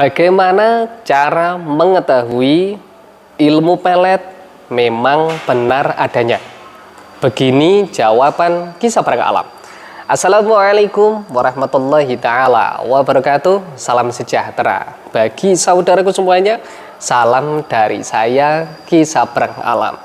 Bagaimana cara mengetahui ilmu pelet memang benar adanya? Begini jawaban kisah para alam. Assalamualaikum warahmatullahi ta'ala wabarakatuh. Salam sejahtera bagi saudaraku semuanya. Salam dari saya, Kisah Perang Alam.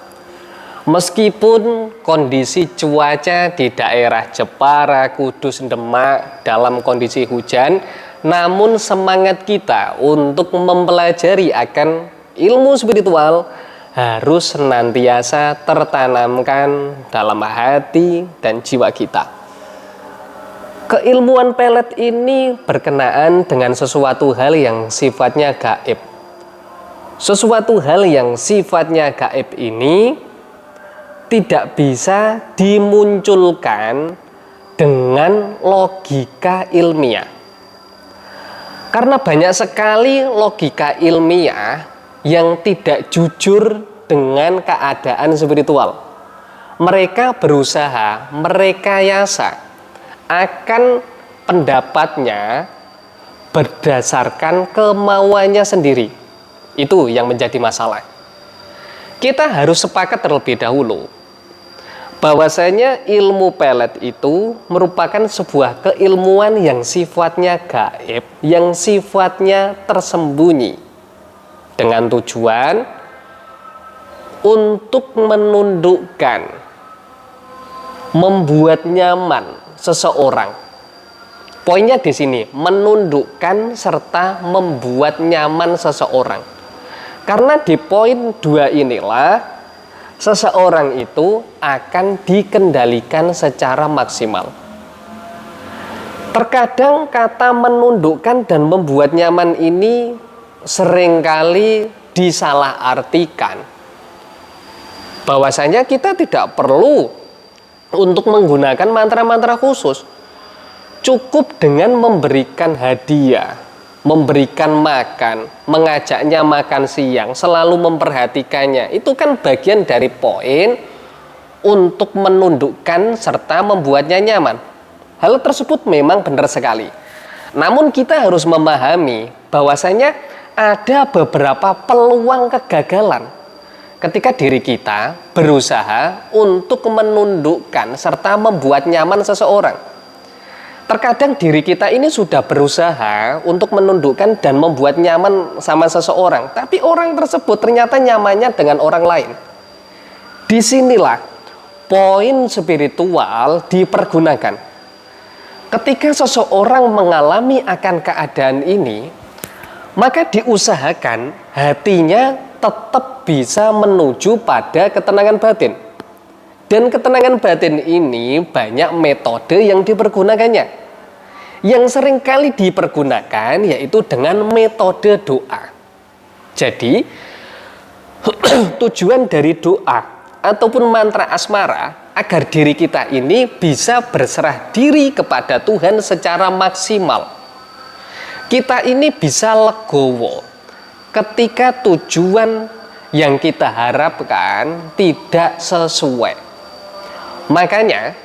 Meskipun kondisi cuaca di daerah Jepara, Kudus, Demak dalam kondisi hujan, namun semangat kita untuk mempelajari akan ilmu spiritual harus senantiasa tertanamkan dalam hati dan jiwa kita. Keilmuan pelet ini berkenaan dengan sesuatu hal yang sifatnya gaib. Sesuatu hal yang sifatnya gaib ini tidak bisa dimunculkan dengan logika ilmiah. Karena banyak sekali logika ilmiah yang tidak jujur dengan keadaan spiritual. Mereka berusaha merekayasa akan pendapatnya berdasarkan kemauannya sendiri. Itu yang menjadi masalah. Kita harus sepakat terlebih dahulu bahwasanya ilmu pelet itu merupakan sebuah keilmuan yang sifatnya gaib, yang sifatnya tersembunyi, dengan tujuan untuk menundukkan, membuat nyaman seseorang. Poinnya di sini, menundukkan serta membuat nyaman seseorang. Karena di poin 2 inilah seseorang itu akan dikendalikan secara maksimal. Terkadang kata menundukkan dan membuat nyaman ini seringkali disalahartikan. Bahwasanya kita tidak perlu untuk menggunakan mantra-mantra khusus. Cukup dengan memberikan hadiah, memberikan makan, mengajaknya makan siang, selalu memperhatikannya. Itu kan bagian dari poin untuk menundukkan serta membuatnya nyaman. Hal tersebut memang benar sekali. Namun kita harus memahami bahwasanya ada beberapa peluang kegagalan ketika diri kita berusaha untuk menundukkan serta membuat nyaman seseorang. Terkadang diri kita ini sudah berusaha untuk menundukkan dan membuat nyaman sama seseorang, tapi orang tersebut ternyata nyamannya dengan orang lain. Disinilah poin spiritual dipergunakan. Ketika seseorang mengalami akan keadaan ini, maka diusahakan hatinya tetap bisa menuju pada ketenangan batin. Dan ketenangan batin ini banyak metode yang dipergunakannya. Yang seringkali dipergunakan yaitu dengan metode doa. Jadi tujuan dari doa ataupun mantra asmara agar diri kita ini bisa berserah diri kepada Tuhan secara maksimal. Kita ini bisa legowo ketika tujuan yang kita harapkan tidak sesuai. Makanya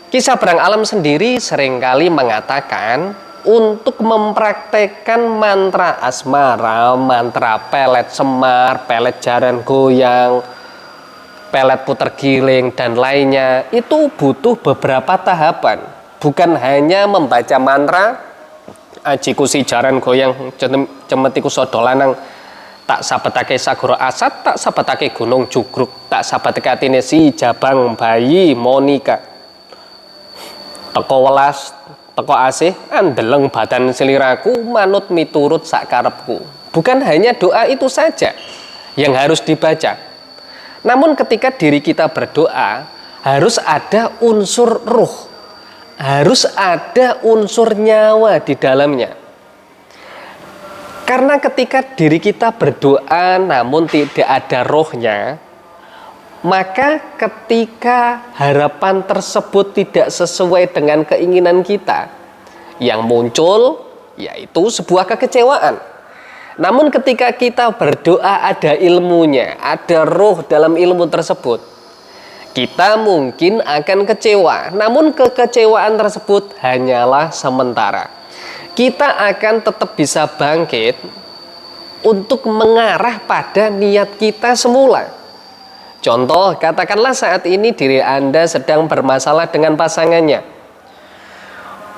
Kisah Perang Alam sendiri seringkali mengatakan untuk mempraktekkan mantra asmara, mantra pelet semar, pelet jaran goyang, pelet puter giling dan lainnya, itu butuh beberapa tahapan. Bukan hanya membaca mantra ajiku si jaran goyang cemetiku sodolanang tak sabetake sagoro asat, tak sabetake gunung jugruk, tak sabetake atine si jabang bayi Monika. Teko welas, teko asih, andeleng badan seliraku, manut miturut sakarepku. Bukan hanya doa itu saja yang harus dibaca. Namun ketika diri kita berdoa, harus ada unsur ruh, harus ada unsur nyawa di dalamnya. Karena ketika diri kita berdoa namun tidak ada rohnya, maka ketika harapan tersebut tidak sesuai dengan keinginan kita, yang muncul yaitu sebuah kekecewaan. Namun ketika kita berdoa ada ilmunya, ada roh dalam ilmu tersebut, kita mungkin akan kecewa. Namun kekecewaan tersebut hanyalah sementara. kita akan tetap bisa bangkit untuk mengarah pada niat kita semula. Contoh, katakanlah saat ini diri Anda sedang bermasalah dengan pasangannya.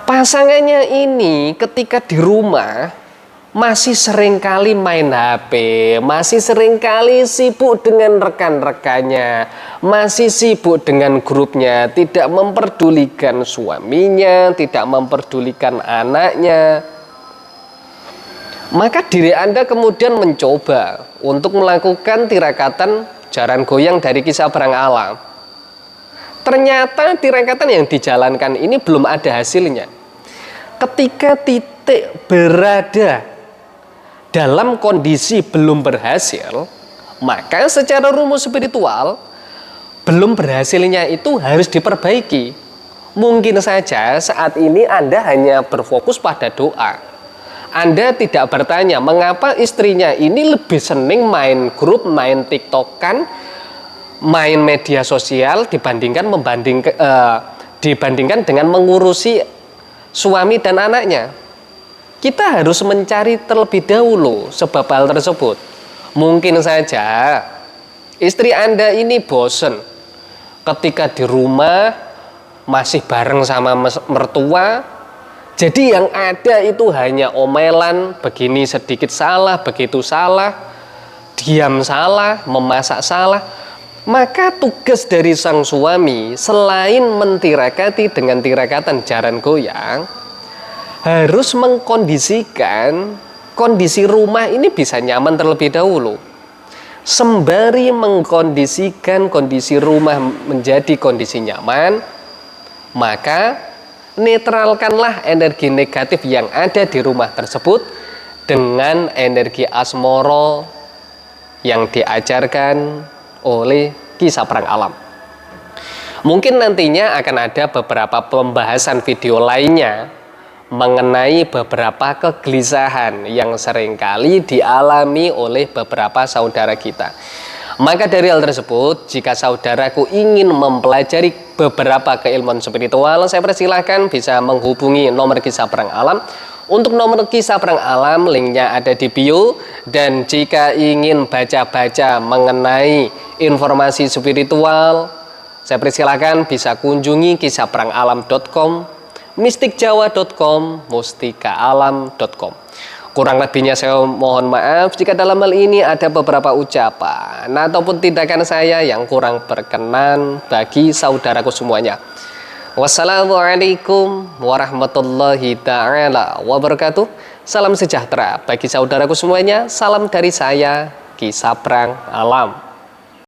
Pasangannya ini ketika di rumah masih seringkali main HP, masih seringkali sibuk dengan rekan-rekannya, masih sibuk dengan grupnya, tidak memperdulikan suaminya, tidak memperdulikan anaknya. Maka diri Anda kemudian mencoba untuk melakukan tirakatan jaran goyang dari Kisah Perang Alam. Ternyata tirakatan yang dijalankan ini belum ada hasilnya. Ketika titik berada dalam kondisi belum berhasil, maka secara rumus spiritual belum berhasilnya itu harus diperbaiki. Mungkin saja saat ini Anda hanya berfokus pada doa. Anda tidak bertanya mengapa istrinya ini lebih seneng main grup, main tiktokan, main media sosial dibandingkan dengan mengurusi suami dan anaknya. Kita harus mencari terlebih dahulu sebab hal tersebut. Mungkin saja istri Anda ini bosen ketika di rumah masih bareng sama mertua. Jadi yang ada itu hanya omelan, begini sedikit salah, begitu salah, diam salah, memasak salah. Maka tugas dari sang suami selain mentirakati dengan tirakatan jaran goyang, harus mengkondisikan kondisi rumah ini bisa nyaman terlebih dahulu. Sembari mengkondisikan kondisi rumah menjadi kondisi nyaman, maka netralkanlah energi negatif yang ada di rumah tersebut dengan energi asmoro yang diajarkan oleh Kisah Perang Alam. Mungkin nantinya akan ada beberapa pembahasan video lainnya mengenai beberapa kegelisahan yang seringkali dialami oleh beberapa saudara kita. Maka dari hal tersebut, jika saudaraku ingin mempelajari beberapa keilmuan spiritual, saya persilahkan bisa menghubungi nomor Kisah Perang Alam. Untuk nomor Kisah Perang Alam, linknya ada di bio. Dan jika ingin baca-baca mengenai informasi spiritual, saya persilahkan bisa kunjungi kisahperangalam.com, mistikjawa.com, mustikaalam.com. Kurang lebihnya saya mohon maaf jika dalam hal ini ada beberapa ucapan ataupun tindakan saya yang kurang berkenan bagi saudaraku semuanya. Wassalamualaikum warahmatullahi ta'ala wabarakatuh. Salam sejahtera bagi saudaraku semuanya. Salam dari saya, Kisah Perang Alam.